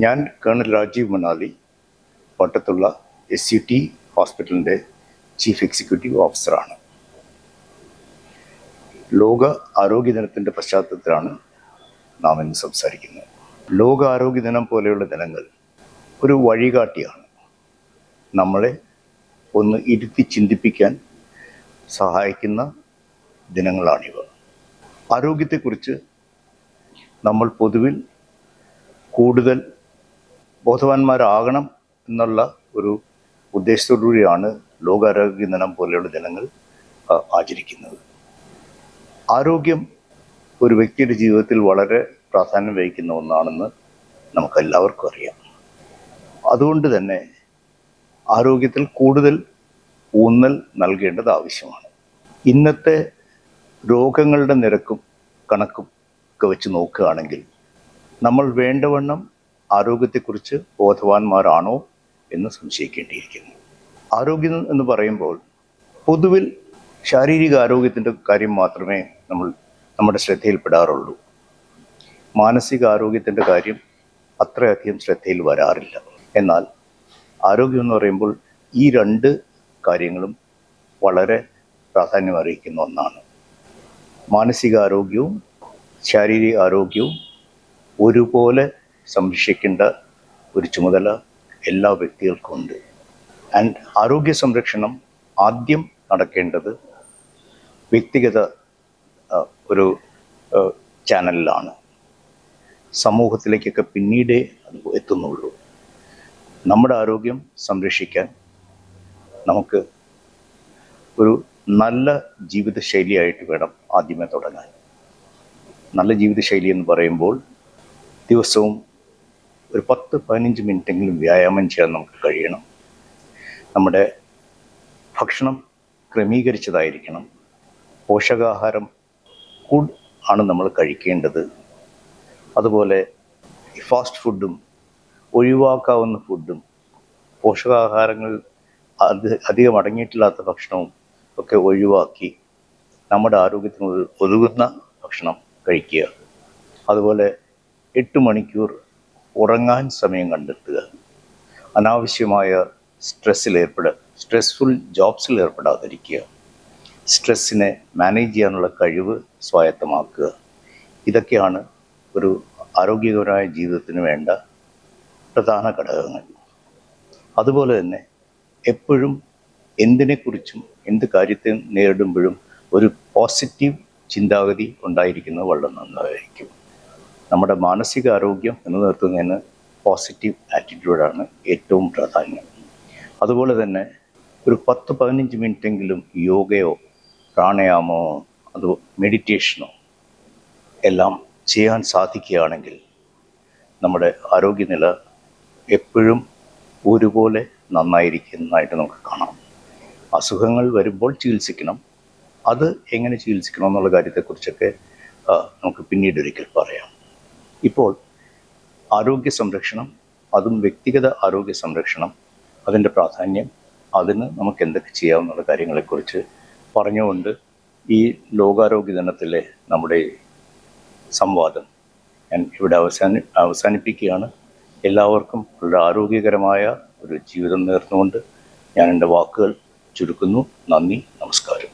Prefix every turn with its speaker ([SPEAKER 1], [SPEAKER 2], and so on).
[SPEAKER 1] ഞാൻ colonel Rajeev Manali, കോട്ടയത്തുള്ള SUT ഹോസ്പിറ്റലിൻ്റെ chief executive ഓഫീസറാണ്. ലോക ആരോഗ്യ ദിനത്തിൻ്റെ പശ്ചാത്തലത്തിലാണ് നാം ഇന്ന് സംസാരിക്കുന്നത്. ലോക ആരോഗ്യ ദിനം പോലെയുള്ള ദിനങ്ങൾ ഒരു വഴികാട്ടിയാണ്. നമ്മളെ ഒന്ന് ഇരുത്തി ചിന്തിപ്പിക്കാൻ സഹായിക്കുന്ന ദിനങ്ങളാണിവ. ആരോഗ്യത്തെക്കുറിച്ച് നമ്മൾ പൊതുവിൽ കൂടുതൽ ബോധവാന്മാരാകണം എന്നുള്ള ഒരു ഉദ്ദേശത്തോടുകൂടിയാണ് ലോകാരോഗ്യ ദിനം പോലെയുള്ള ദിനങ്ങൾ ആചരിക്കുന്നത്. ആരോഗ്യം ഒരു വ്യക്തിയുടെ ജീവിതത്തിൽ വളരെ പ്രാധാന്യം വഹിക്കുന്ന ഒന്നാണെന്ന് നമുക്കെല്ലാവർക്കും അറിയാം. അതുകൊണ്ട് തന്നെ ആരോഗ്യത്തിൽ കൂടുതൽ ഊന്നൽ നൽകേണ്ടത് ആവശ്യമാണ്. ഇന്നത്തെ രോഗങ്ങളുടെ നിരക്കും കണക്കും ഒക്കെ വെച്ച് നോക്കുകയാണെങ്കിൽ നമ്മൾ വേണ്ടവണ്ണം ആരോഗ്യത്തെക്കുറിച്ച് ബോധവാന്മാരാണോ എന്ന് സംശയിക്കേണ്ടിയിരിക്കുന്നു. ആരോഗ്യം എന്ന് പറയുമ്പോൾ പൊതുവിൽ ശാരീരിക ആരോഗ്യത്തിൻ്റെ കാര്യം മാത്രമേ നമ്മുടെ ശ്രദ്ധയിൽപ്പെടാറുള്ളൂ. മാനസിക ആരോഗ്യത്തിൻ്റെ കാര്യം അത്രയധികം ശ്രദ്ധയിൽ വരാറില്ല. എന്നാൽ ആരോഗ്യം എന്ന് പറയുമ്പോൾ ഈ രണ്ട് കാര്യങ്ങളും വളരെ പ്രാധാന്യം അറിയിക്കുന്ന ഒന്നാണ്. മാനസിക ആരോഗ്യവും ശാരീരിക ആരോഗ്യവും ഒരുപോലെ സംരക്ഷിക്കേണ്ട ഒരു ചുമതല എല്ലാ വ്യക്തികൾക്കും ഉണ്ട്. ആൻഡ് ആരോഗ്യ സംരക്ഷണം ആദ്യം നടക്കേണ്ടത് വ്യക്തിഗത ഒരു ചാനലിലാണ്. സമൂഹത്തിലേക്കൊക്കെ പിന്നീടേ അത് എത്തുന്നുള്ളൂ. നമ്മുടെ ആരോഗ്യം സംരക്ഷിക്കാൻ നമുക്ക് ഒരു നല്ല ജീവിതശൈലിയായിട്ട് വേണം ആദ്യമേ തുടങ്ങാൻ. നല്ല ജീവിതശൈലി എന്ന് പറയുമ്പോൾ ദിവസവും ഒരു 10-15 മിനിറ്റെങ്കിലും വ്യായാമം ചെയ്യാൻ നമുക്ക് കഴിയണം. നമ്മുടെ ഭക്ഷണം ക്രമീകരിച്ചതായിരിക്കണം. പോഷകാഹാരം ആണ് നമ്മൾ കഴിക്കേണ്ടത്. അതുപോലെ ഫാസ്റ്റ് ഫുഡും ഒഴിവാക്കാവുന്ന ഫുഡും പോഷകാഹാരങ്ങൾ അധികം അടങ്ങിയിട്ടില്ലാത്ത ഭക്ഷണവും ഒക്കെ ഒഴിവാക്കി നമ്മുടെ ആരോഗ്യത്തിന് ഒതുങ്ങുന്ന ഭക്ഷണം കഴിക്കുക. അതുപോലെ 8 മണിക്കൂർ ഉറങ്ങാൻ സമയം കണ്ടെത്തുക. അനാവശ്യമായ സ്ട്രെസ്ഫുൾ ജോബ്സിൽ ഏർപ്പെടാതിരിക്കുക. സ്ട്രെസ്സിനെ മാനേജ് ചെയ്യാനുള്ള കഴിവ് സ്വായത്തമാക്കുക. ഇതൊക്കെയാണ് ഒരു ആരോഗ്യകരമായ ജീവിതത്തിന് വേണ്ട പ്രധാന ഘടകങ്ങൾ. അതുപോലെ തന്നെ എപ്പോഴും എന്തിനെക്കുറിച്ചും എന്ത് കാര്യത്തെ നേരിടുമ്പോഴും ഒരു പോസിറ്റീവ് ചിന്താഗതി ഉണ്ടായിരിക്കുന്നത് വളരെ നന്നായിരിക്കും. നമ്മുടെ മാനസിക ആരോഗ്യം നിലനിർത്തുന്നതിന് പോസിറ്റീവ് ആറ്റിറ്റ്യൂഡാണ് ഏറ്റവും പ്രാധാന്യം. അതുപോലെ തന്നെ ഒരു 10-15 മിനിറ്റെങ്കിലും യോഗയോ പ്രാണായാമോ അതോ മെഡിറ്റേഷനോ എല്ലാം ചെയ്യാൻ സാധിക്കുകയാണെങ്കിൽ നമ്മുടെ ആരോഗ്യനില എപ്പോഴും ഒരുപോലെ നന്നായിരിക്കുന്നതായിട്ട് നമുക്ക് കാണാം. അസുഖങ്ങൾ വരുമ്പോൾ ചികിത്സിക്കണം. അത് എങ്ങനെ ചികിത്സിക്കണം എന്നുള്ള കാര്യത്തെക്കുറിച്ചൊക്കെ നമുക്ക് പിന്നീട് ഒരിക്കൽ പറയാം. ഇപ്പോൾ ആരോഗ്യ സംരക്ഷണം, അതും വ്യക്തിഗത ആരോഗ്യ സംരക്ഷണം, അതിൻ്റെ പ്രാധാന്യം, അതിന് നമുക്ക് എന്തൊക്കെ ചെയ്യാമെന്നുള്ള കാര്യങ്ങളെക്കുറിച്ച് പറഞ്ഞുകൊണ്ട് ഈ ലോകാരോഗ്യ ദിനത്തിലെ നമ്മുടെ സംവാദം ഞാൻ ഇവിടെ അവസാനിപ്പിക്കുകയാണ്. എല്ലാവർക്കും വളരെ ആരോഗ്യകരമായ ഒരു ജീവിതം നേർന്നുകൊണ്ട് ഞാൻ എൻ്റെ വാക്കുകൾ ചുരുക്കുന്നു. നന്ദി, നമസ്കാരം.